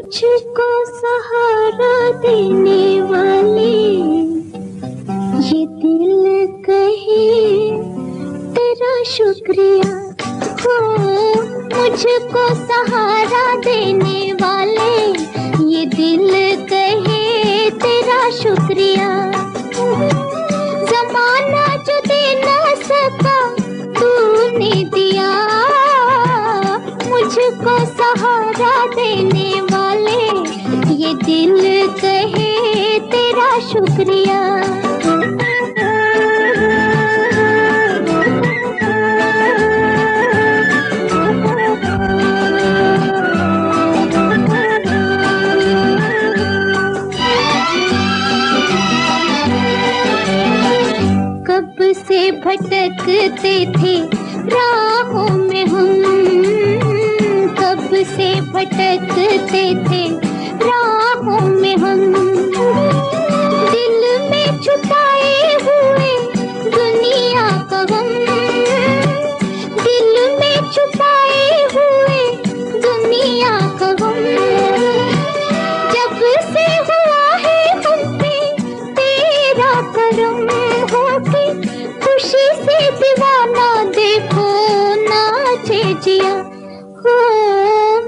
मुझको सहारा देने वाले ये दिल कहे तेरा शुक्रिया हो। मुझको सहारा देने वाले ये दिल कहे तेरा शुक्रिया। जमाना जो दे ना सका तूने दिया, मुझको सहारा देने वाले ये दिल कहे तेरा शुक्रिया। कब से भटकते थे राहों में हम, कब से भटकते थे राहों में हम। दिल में छुपाए हुए दुनिया का गम, दिल में छुपाए हुए दुनिया का गम। जब से हुआ है हम पे तेरा करम होके, खुशी से दीवाना देखो नाचे जिया हो।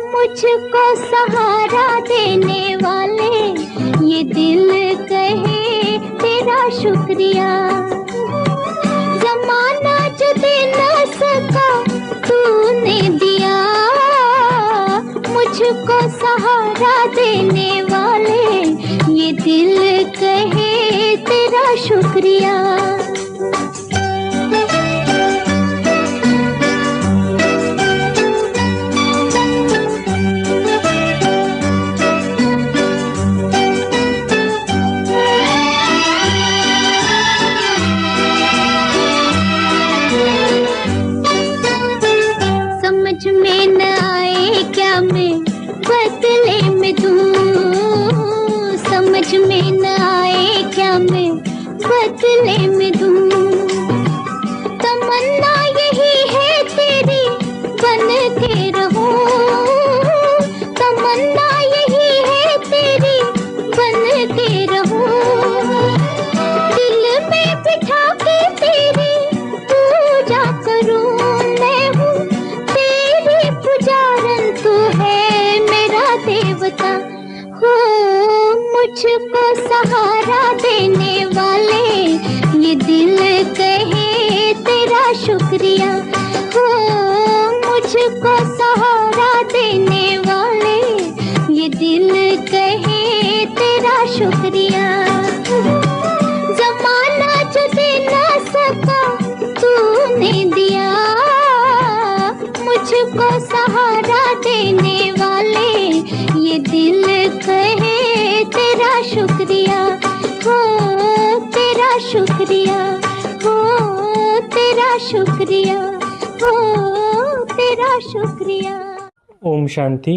मुझको सहारा देने वाले ये दिल कहे तेरा शुक्रिया। जमाना जो दे ना सका तूने दिया, मुझको सहारा देने वाले ये दिल कहे तेरा शुक्रिया। समझ में न आए क्या मैं बदले में दूं, समझ में न आए क्या मैं बदले में दूं। तमन्ना यही है तेरी बन के रहूं, तमन्ना यही है तेरी बन के रहूं। दिल में बिठा के तेरी पूजा करूं, मैं हूँ तेरी पुजारन, तू है मेरा देवता हो। मुझको सहारा देने वाले ये दिल कहे तेरा शुक्रिया हो। मुझको सहारा देने वाले ये दिल कहे तेरा शुक्रिया। जमाना जो दे ना सका तूने दिया, मुझको सहारा देने वाले ये दिल कहे तेरा शुक्रिया हो। तेरा शुक्रिया हो, तेरा शुक्रिया हो, तेरा शुक्रिया। ओम शांति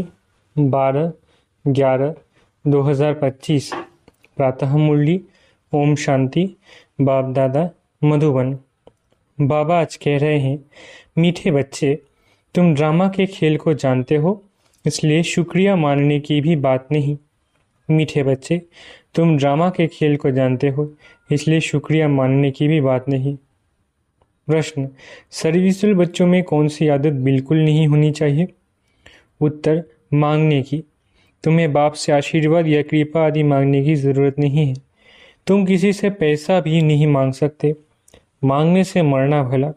12/11/2025 प्रातः मुरली। ओम शांति। बाप दादा मधुबन। बाबा आज कह रहे हैं, मीठे बच्चे, तुम ड्रामा के खेल को जानते हो, इसलिए शुक्रिया मानने की भी बात नहीं। मीठे बच्चे, तुम ड्रामा के खेल को जानते हो, इसलिए शुक्रिया मानने की भी बात नहीं। प्रश्न, सर्विसुल बच्चों में कौन सी आदत बिल्कुल नहीं होनी चाहिए? उत्तर, मांगने की। तुम्हें बाप से आशीर्वाद या कृपा आदि मांगने की ज़रूरत नहीं है। तुम किसी से पैसा भी नहीं मांग सकते। मांगने से मरना भला।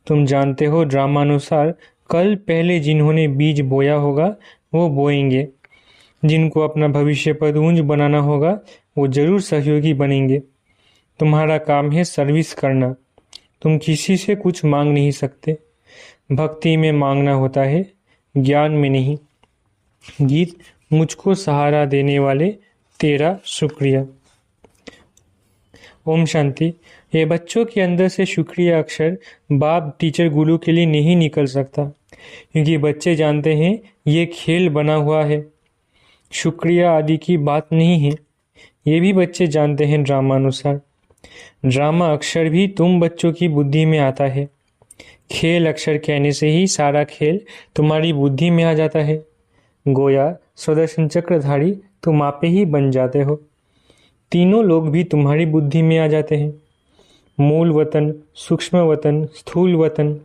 तुम जानते हो ड्रामानुसार कल पहले जिन्होंने बीज बोया होगा वो बोएंगे। जिनको अपना भविष्य पद ऊंच बनाना होगा वो जरूर सहयोगी बनेंगे। तुम्हारा काम है सर्विस करना। तुम किसी से कुछ मांग नहीं सकते। भक्ति में मांगना होता है, ज्ञान में नहीं। गीत, मुझको सहारा देने वाले तेरा शुक्रिया। ओम शांति। ये बच्चों के अंदर से शुक्रिया अक्षर बाप टीचर गुरु के लिए नहीं निकल सकता, क्योंकि बच्चे जानते हैं ये खेल बना हुआ है, शुक्रिया आदि की बात नहीं है। ये भी बच्चे जानते हैं ड्रामानुसार। ड्रामा अक्षर भी तुम बच्चों की बुद्धि में आता है। खेल अक्षर कहने से ही सारा खेल तुम्हारी बुद्धि में आ जाता है। गोया सुदर्शन चक्रधारी तुम आपे ही बन जाते हो। तीनों लोग भी तुम्हारी बुद्धि में आ जाते हैं। मूल वतन, सूक्ष्म वतन, स्थूल वतन,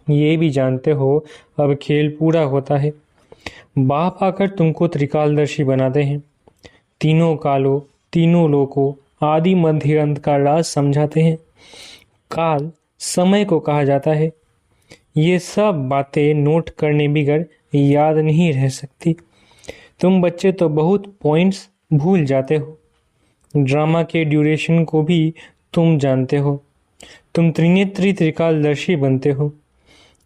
ये भी जानते हो अब खेल पूरा होता है। बाप आकर तुमको त्रिकालदर्शी बनाते हैं। तीनों कालों, तीनों लोकों, आदि मध्य अंत का राज समझाते हैं। काल समय को कहा जाता है। ये सब बातें नोट करने बिगर याद नहीं रह सकती। तुम बच्चे तो बहुत पॉइंट्स भूल जाते हो। ड्रामा के ड्यूरेशन को भी तुम जानते हो। तुम त्रिनेत्री त्रिकालदर्शी बनते हो।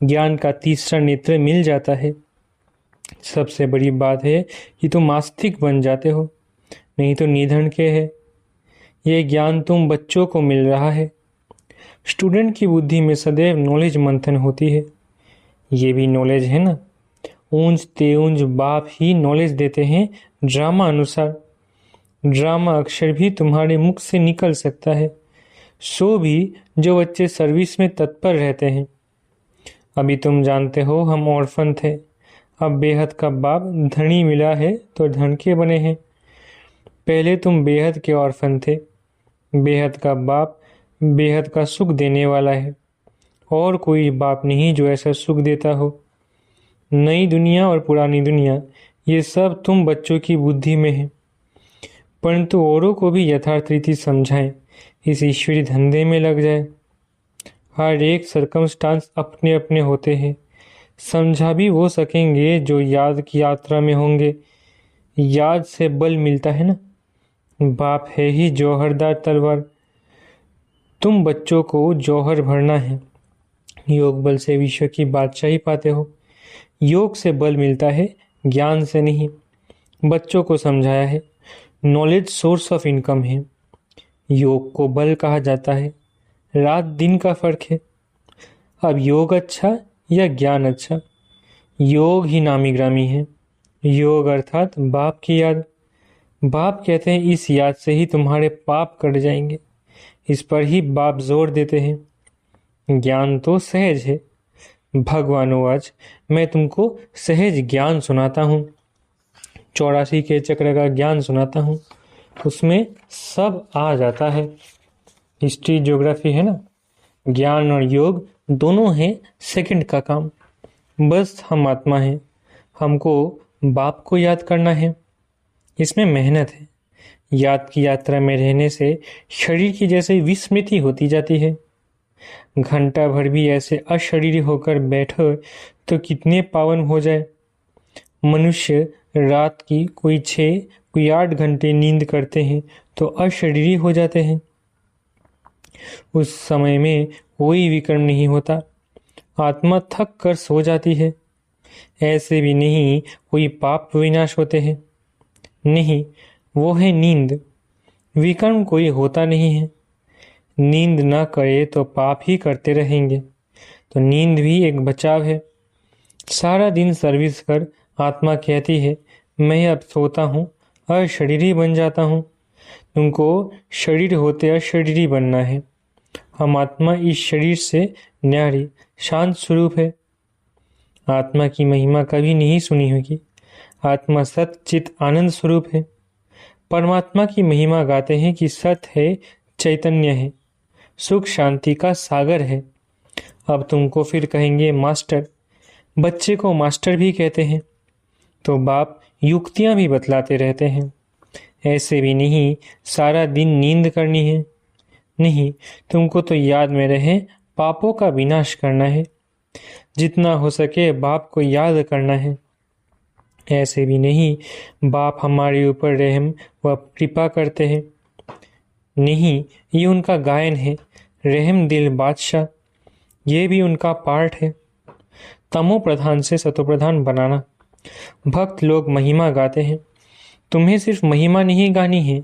ज्ञान का तीसरा नेत्र मिल जाता है। सबसे बड़ी बात है कि तुम आस्तिक बन जाते हो, नहीं तो निधन के है। ये ज्ञान तुम बच्चों को मिल रहा है। स्टूडेंट की बुद्धि में सदैव नॉलेज मंथन होती है। ये भी नॉलेज है ना। ऊंज तेऊंज बाप ही नॉलेज देते हैं ड्रामा अनुसार। ड्रामा अक्षर भी तुम्हारे मुख से निकल सकता है, सो भी जो बच्चे सर्विस में तत्पर रहते हैं। अभी तुम जानते हो हम ऑर्फन थे, अब बेहद का बाप धनी मिला है तो धन के बने हैं। पहले तुम बेहद के ऑर्फन थे। बेहद का बाप बेहद का सुख देने वाला है, और कोई बाप नहीं जो ऐसा सुख देता हो। नई दुनिया और पुरानी दुनिया, ये सब तुम बच्चों की बुद्धि में है, परंतु औरों को भी यथार्थ रीति समझाएं, इस ईश्वरी धंधे में लग जाए। हर एक सर्कमस्टांस अपने अपने होते हैं। समझा भी वो सकेंगे जो याद की यात्रा में होंगे। याद से बल मिलता है ना। बाप है ही जौहरदार तलवार। तुम बच्चों को जौहर भरना है। योग बल से विश्व की बादशाही पाते हो। योग से बल मिलता है, ज्ञान से नहीं। बच्चों को समझाया है नॉलेज सोर्स ऑफ इनकम है। योग को बल कहा जाता है। रात दिन का फर्क है। अब योग अच्छा या ज्ञान अच्छा? योग ही नामी ग्रामी है। योग अर्थात बाप की याद। बाप कहते हैं इस याद से ही तुम्हारे पाप कट जाएंगे। इस पर ही बाप जोर देते हैं। ज्ञान तो सहज है। भगवानोवाच, मैं तुमको सहज ज्ञान सुनाता हूँ। 84 के चक्र का ज्ञान सुनाता हूँ। उसमें सब आ जाता है। हिस्ट्री ज्योग्राफी है ना। ज्ञान और योग दोनों हैं सेकंड का काम। बस हम आत्मा हैं, हमको बाप को याद करना है। इसमें मेहनत है। याद की यात्रा में रहने से शरीर की जैसे विस्मृति होती जाती है। घंटा भर भी ऐसे अशरीरी होकर बैठो तो कितने पावन हो जाए। मनुष्य रात की कोई 6 कोई 8 घंटे नींद करते हैं तो अशरीरी हो जाते हैं। उस समय में कोई विक्रम नहीं होता। आत्मा थक कर सो जाती है। ऐसे भी नहीं कोई पाप विनाश होते हैं। नहीं, वो है नींद। विक्रम कोई होता नहीं है। नींद ना करे तो पाप ही करते रहेंगे। तो नींद भी एक बचाव है। सारा दिन सर्विस कर आत्मा कहती है मैं अब सोता हूँ, अशरीरी बन जाता हूँ। तुमको शरीर होते अशरीरी बनना है। हम आत्मा इस शरीर से न्यारी शांत स्वरूप है। आत्मा की महिमा कभी नहीं सुनी होगी। आत्मा सत चित आनंद स्वरूप है। परमात्मा की महिमा गाते हैं कि सत है, चैतन्य है, सुख शांति का सागर है। अब तुमको फिर कहेंगे मास्टर। बच्चे को मास्टर भी कहते हैं। तो बाप युक्तियां भी बतलाते रहते हैं। ऐसे भी नहीं सारा दिन नींद करनी है। नहीं, तुमको तो याद में रहे पापों का विनाश करना है। जितना हो सके बाप को याद करना है। ऐसे भी नहीं बाप हमारे ऊपर रहम व कृपा करते हैं। नहीं, ये उनका गायन है, रहम दिल बादशाह। ये भी उनका पार्ट है, तमो प्रधान से सतो प्रधान बनाना। भक्त लोग महिमा गाते हैं। तुम्हें सिर्फ महिमा नहीं गानी है।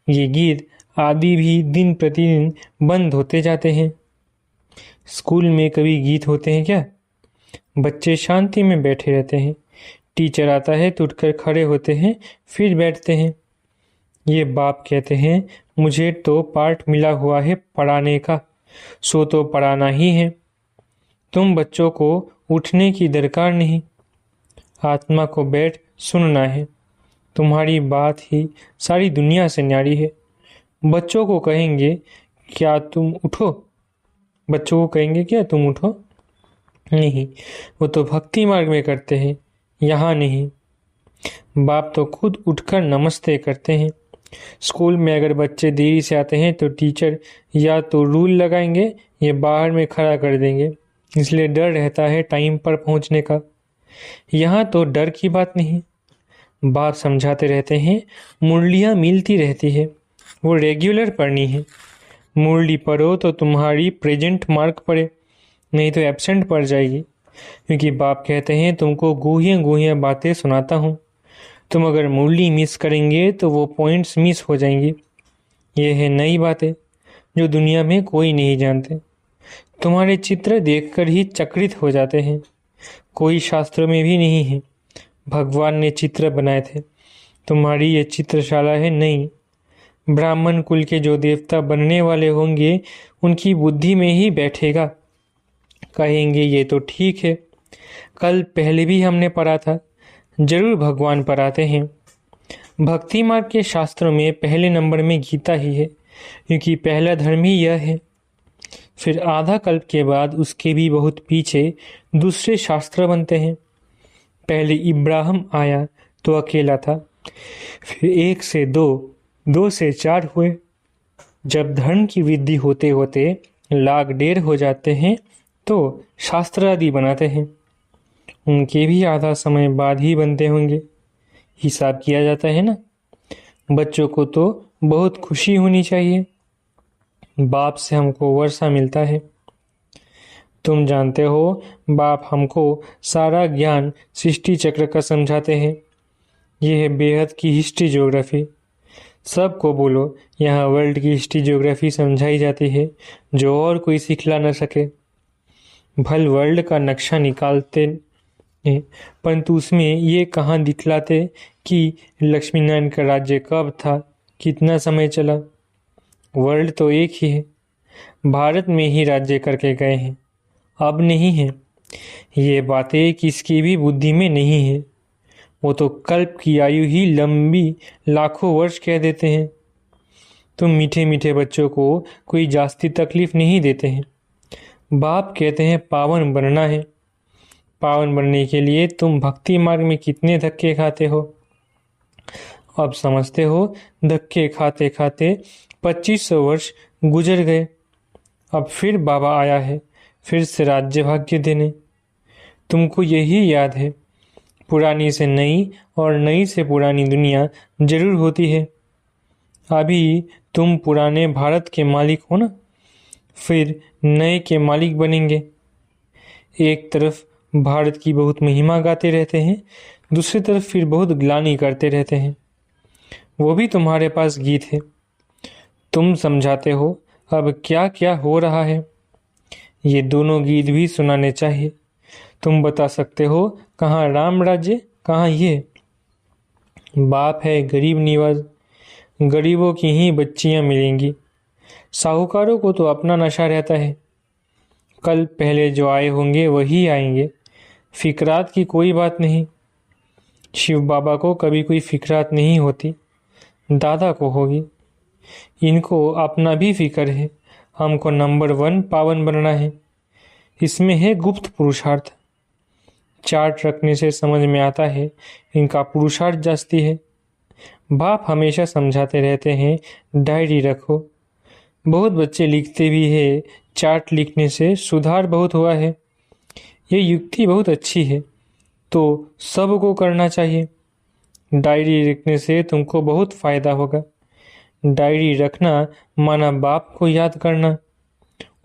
ये गीत आदि भी दिन प्रतिदिन बंद होते जाते हैं। स्कूल में कभी गीत होते हैं क्या? बच्चे शांति में बैठे रहते हैं। टीचर आता है तो उठकर खड़े होते हैं, फिर बैठते हैं। ये बाप कहते हैं मुझे तो पार्ट मिला हुआ है पढ़ाने का, सो तो पढ़ाना ही है। तुम बच्चों को उठने की दरकार नहीं। आत्मा को बैठ सुनना है। तुम्हारी बात ही सारी दुनिया से न्यारी है। बच्चों को कहेंगे क्या तुम उठो? बच्चों को कहेंगे क्या तुम उठो? नहीं, वो तो भक्ति मार्ग में करते हैं, यहाँ नहीं। बाप तो खुद उठकर नमस्ते करते हैं। स्कूल में अगर बच्चे देरी से आते हैं तो टीचर या तो रूल लगाएंगे या बाहर में खड़ा कर देंगे, इसलिए डर रहता है टाइम पर पहुंचने का। यहाँ तो डर की बात नहीं। बाप समझाते रहते हैं मुरलियाँ मिलती रहती है, वो रेगुलर पढ़नी है। मुरली पढ़ो तो तुम्हारी प्रेजेंट मार्क पड़े, नहीं तो एब्सेंट पड़ जाएगी। क्योंकि बाप कहते हैं तुमको गूढ़ियाँ गूढ़ियाँ बातें सुनाता हूँ, तुम अगर मुरली मिस करेंगे तो वो पॉइंट्स मिस हो जाएंगी। ये है नई बातें जो दुनिया में कोई नहीं जानते। तुम्हारे चित्र देखकर ही चकित हो जाते हैं। कोई शास्त्रों में भी नहीं है। भगवान ने चित्र बनाए थे। तुम्हारी ये चित्रशाला है नई। ब्राह्मण कुल के जो देवता बनने वाले होंगे उनकी बुद्धि में ही बैठेगा। कहेंगे ये तो ठीक है, कल पहले भी हमने पढ़ा था। जरूर भगवान पढ़ाते हैं। भक्ति मार्ग के शास्त्रों में पहले नंबर में गीता ही है, क्योंकि पहला धर्म ही यह है। फिर आधा कल्प के बाद उसके भी बहुत पीछे दूसरे शास्त्र बनते हैं। पहले इब्राहिम आया तो अकेला था, फिर 1 से 2, 2 से 4 हुए। जब धर्म की वृद्धि होते होते 1,00,000 हो जाते हैं तो शास्त्र आदि बनाते हैं। उनके भी आधा समय बाद ही बनते होंगे। हिसाब किया जाता है ना। बच्चों को तो बहुत खुशी होनी चाहिए। बाप से हमको वर्षा मिलता है। तुम जानते हो बाप हमको सारा ज्ञान सृष्टि चक्र का समझाते हैं। यह है बेहद की हिस्ट्री ज्योग्राफी। सबको बोलो यहाँ वर्ल्ड की हिस्ट्री ज्योग्राफी समझाई जाती है, जो और कोई सिखला न सके। भल वर्ल्ड का नक्शा निकालते हैं, परंतु उसमें ये कहाँ दिखलाते कि लक्ष्मीनारायण का राज्य कब था, कितना समय चला। वर्ल्ड तो एक ही है। भारत में ही राज्य करके गए हैं, अब नहीं है। ये बातें किसकी भी बुद्धि में नहीं है। वो तो कल्प की आयु ही लंबी लाखों वर्ष कह देते हैं। तुम मीठे मीठे बच्चों को कोई जास्ती तकलीफ नहीं देते हैं। बाप कहते हैं पावन बनना है। पावन बनने के लिए तुम भक्ति मार्ग में कितने धक्के खाते हो। अब समझते हो धक्के खाते खाते 2500 वर्ष गुजर गए। अब फिर बाबा आया है, फिर से राज्य भाग्य देने। तुमको यही याद है, पुरानी से नई और नई से पुरानी दुनिया जरूर होती है। अभी तुम पुराने भारत के मालिक हो ना, फिर नए के मालिक बनेंगे। एक तरफ भारत की बहुत महिमा गाते रहते हैं, दूसरी तरफ फिर बहुत ग्लानि करते रहते हैं। वो भी तुम्हारे पास गीत है। तुम समझाते हो अब क्या क्या हो रहा है। ये दोनों गीत भी सुनाने चाहिए। तुम बता सकते हो कहाँ राम राज्य, कहाँ ये। बाप है गरीब निवाज, गरीबों की ही बच्चियां मिलेंगी। साहूकारों को तो अपना नशा रहता है। कल पहले जो आए होंगे वही आएंगे। फिक्रात की कोई बात नहीं। शिव बाबा को कभी कोई फिक्रात नहीं होती, दादा को होगी। इनको अपना भी फिक्र है। हमको नंबर 1 पावन बनना है। इसमें है गुप्त पुरुषार्थ। चार्ट रखने से समझ में आता है इनका पुरुषार्थ जास्ती है। बाप हमेशा समझाते रहते हैं डायरी रखो। बहुत बच्चे लिखते भी है चार्ट लिखने से सुधार बहुत हुआ है। ये युक्ति बहुत अच्छी है, तो सबको करना चाहिए। डायरी लिखने से तुमको बहुत फायदा होगा। डायरी रखना माना बाप को याद करना।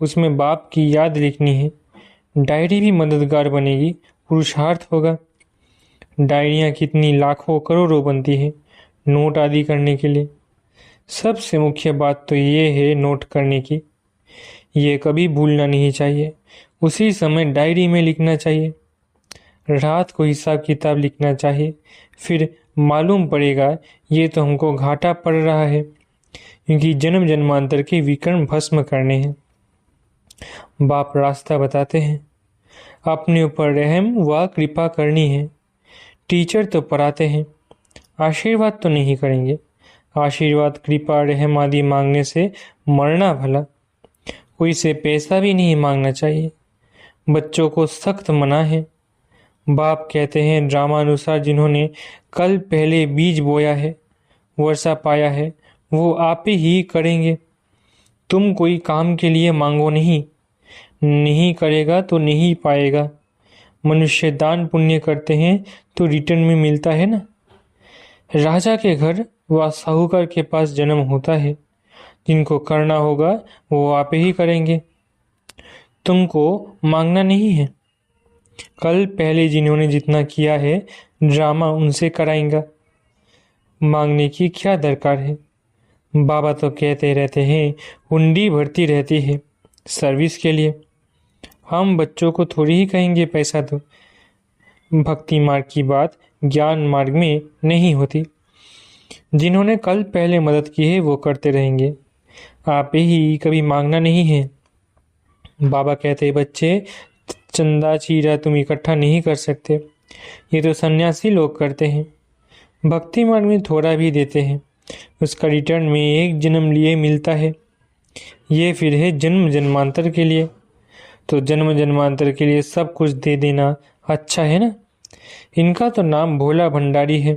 उसमें बाप की याद लिखनी है। डायरी भी मददगार बनेगी, पुरुषार्थ होगा। डायरियाँ कितनी लाखों करोड़ों बनती है नोट आदि करने के लिए। सबसे मुख्य बात तो ये है नोट करने की। ये कभी भूलना नहीं चाहिए। उसी समय डायरी में लिखना चाहिए। रात को हिसाब किताब लिखना चाहिए। फिर मालूम पड़ेगा ये तो हमको घाटा पड़ रहा है, क्योंकि जन्म जन्मांतर के विकर्म भस्म करने हैं। बाप रास्ता बताते हैं। अपने ऊपर रहम व कृपा करनी है। टीचर तो पढ़ाते हैं, आशीर्वाद तो नहीं करेंगे। आशीर्वाद, कृपा, रहम आदि मांगने से मरना भला। कोई से पैसा भी नहीं मांगना चाहिए। बच्चों को सख्त मना है। बाप कहते हैं, ड्रामानुसार जिन्होंने कल पहले बीज बोया है, वर्षा पाया है, वो आप ही करेंगे। तुम कोई काम के लिए मांगो नहीं, नहीं करेगा तो नहीं पाएगा। मनुष्य दान पुण्य करते हैं तो रिटर्न में मिलता है ना। राजा के घर व साहूकार के पास जन्म होता है। जिनको करना होगा वो आप ही करेंगे, तुमको मांगना नहीं है। कल पहले जिन्होंने जितना किया है ड्रामा उनसे कराएंगा। मांगने की क्या दरकार है। बाबा तो कहते रहते हैं, हुंडी भरती रहती है सर्विस के लिए। हम बच्चों को थोड़ी ही कहेंगे पैसा दो। भक्ति मार्ग की बात ज्ञान मार्ग में नहीं होती। जिन्होंने कल पहले मदद की है वो करते रहेंगे, आप ही कभी मांगना नहीं है। बाबा कहते, बच्चे चंदा चीरा तुम इकट्ठा नहीं कर सकते, ये तो सन्यासी लोग करते हैं। भक्ति मार्ग में थोड़ा भी देते हैं, उसका रिटर्न में एक जन्म लिए मिलता है। ये फिर है जन्म जन्मांतर के लिए। तो जन्म जन्मांतर के लिए सब कुछ दे देना अच्छा है ना। इनका तो नाम भोला भंडारी है।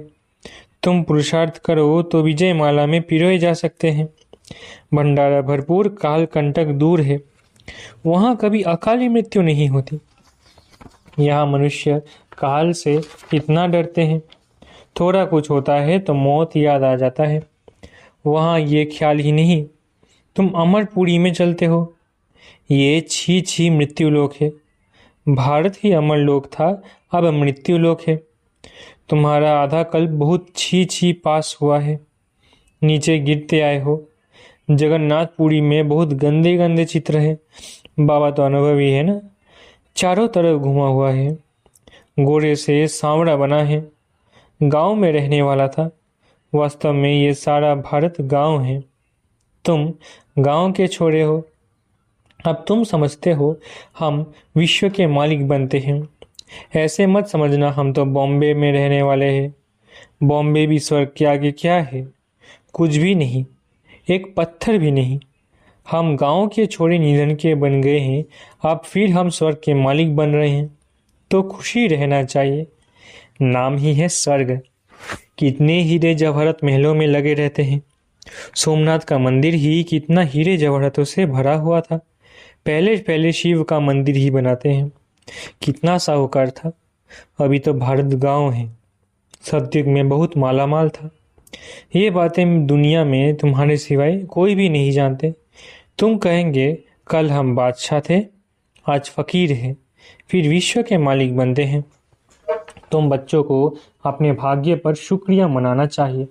तुम पुरुषार्थ करो तो विजय माला में पिरोए जा सकते हैं। भंडारा भरपूर, काल कंटक दूर है। वहाँ कभी अकाली मृत्यु नहीं होती। यहाँ मनुष्य काल से इतना डरते हैं, थोड़ा कुछ होता है तो मौत याद आ जाता है। वहाँ ये ख्याल ही नहीं। तुम अमरपुरी में चलते हो, ये छी छी मृत्यु लोक है। भारत ही अमर लोक था, अब मृत्यु लोक है। तुम्हारा आधा कल्प बहुत छी छी पास हुआ है, नीचे गिरते आए हो। जगन्नाथपुरी में बहुत गंदे गंदे चित्र है। बाबा तो अनुभवी है ना, चारों तरफ घुमा हुआ है। गोरे से सांवड़ा बना है, गांव में रहने वाला था। वास्तव में ये सारा भारत गांव है। तुम गांव के छोरे हो। अब तुम समझते हो हम विश्व के मालिक बनते हैं। ऐसे मत समझना हम तो बॉम्बे में रहने वाले हैं। बॉम्बे भी स्वर्ग के आगे क्या है, कुछ भी नहीं, एक पत्थर भी नहीं। हम गांव के छोरे निधन के बन गए हैं, अब फिर हम स्वर्ग के मालिक बन रहे हैं। तो खुशी रहना चाहिए, नाम ही है स्वर्ग। कितने हीरे जवाहरत महलों में लगे रहते हैं। सोमनाथ का मंदिर ही कितना हीरे जवाहरतों से भरा हुआ था। पहले पहले शिव का मंदिर ही बनाते हैं। कितना साहूकार था। अभी तो भारत गांव है, सतयुग में बहुत मालामाल था। ये बातें दुनिया में तुम्हारे सिवाय कोई भी नहीं जानते। तुम कहेंगे कल हम बादशाह थे, आज फकीर हैं, फिर विश्व के मालिक बनते हैं। तुम बच्चों को अपने भाग्य पर शुक्रिया मनाना चाहिए।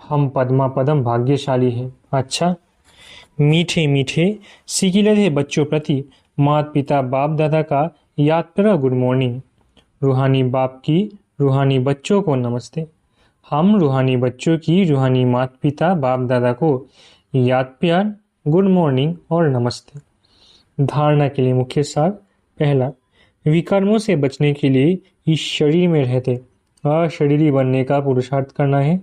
हम पद्मा पदम भाग्यशाली हैं। अच्छा, मीठे मीठे सिकिलधे बच्चों प्रति माता पिता बाप दादा का याद करो गुड मॉर्निंग। रूहानी बाप की रूहानी बच्चों को नमस्ते। हम रूहानी बच्चों की रूहानी माता पिता बाप दादा को याद प्यार, गुड मॉर्निंग और नमस्ते। धारणा के लिए मुख्य सार। पहला, विकर्मों से बचने के लिए इस शरीर में रहते अशरीरी बनने का पुरुषार्थ करना है।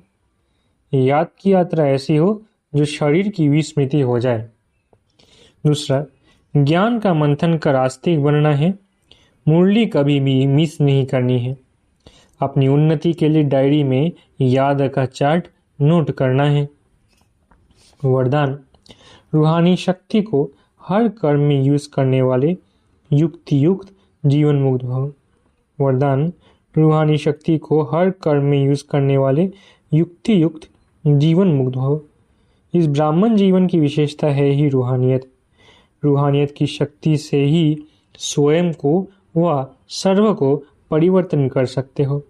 याद की यात्रा ऐसी हो जो शरीर की विस्मृति हो जाए। दूसरा, ज्ञान का मंथन कर आस्तिक बनना है। मुरली कभी भी मिस नहीं करनी है। अपनी उन्नति के लिए डायरी में याद का चार्ट नोट करना है। वरदान, रूहानी शक्ति को हर कर्म में यूज करने वाले युक्ति युक्त जीवन मुक्त भव। वरदान, रूहानी शक्ति को हर कर्म में यूज करने वाले युक्ति युक्त जीवन मुक्त भव। इस ब्राह्मण जीवन की विशेषता है ही रूहानियत। रूहानियत की शक्ति से ही स्वयं को व सर्व को परिवर्तन कर सकते हो।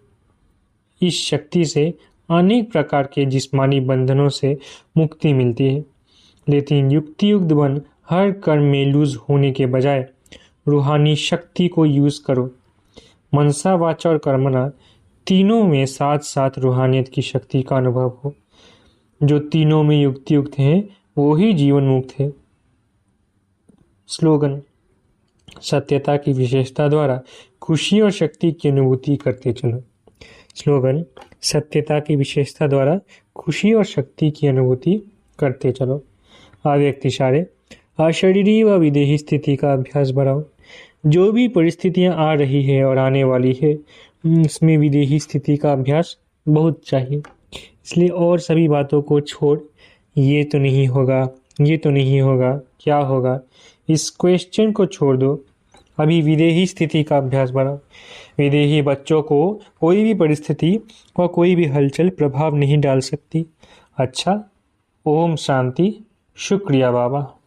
इस शक्ति से अनेक प्रकार के जिस्मानी बंधनों से मुक्ति मिलती है। लेकिन युक्ति युक्त बन हर कर्म में लूज होने के बजाय रूहानी शक्ति को यूज करो। मनसा वाचा और कर्मना तीनों में साथ साथ रूहानियत की शक्ति का अनुभव हो। जो तीनों में युक्ति युक्त हैं वो ही जीवन मुक्त है। स्लोगन, सत्यता की विशेषता द्वारा खुशी और शक्ति की अनुभूति करते चलो। स्लोगन, सत्यता की विशेषता द्वारा खुशी और शक्ति की अनुभूति करते चलो। अव्यक्त इशारे, अशरीरी व विदेही स्थिति का अभ्यास बढ़ाओ। जो भी परिस्थितियां आ रही है और आने वाली है, इसमें विदेही स्थिति का अभ्यास बहुत चाहिए। इसलिए और सभी बातों को छोड़, ये तो नहीं होगा, ये तो नहीं होगा, क्या होगा, इस क्वेश्चन को छोड़ दो। अभी विदेही स्थिति का अभ्यास बढ़ाओ। विदेही बच्चों को कोई भी परिस्थिति और कोई भी हलचल प्रभाव नहीं डाल सकती। अच्छा, ओम शांति। शुक्रिया बाबा।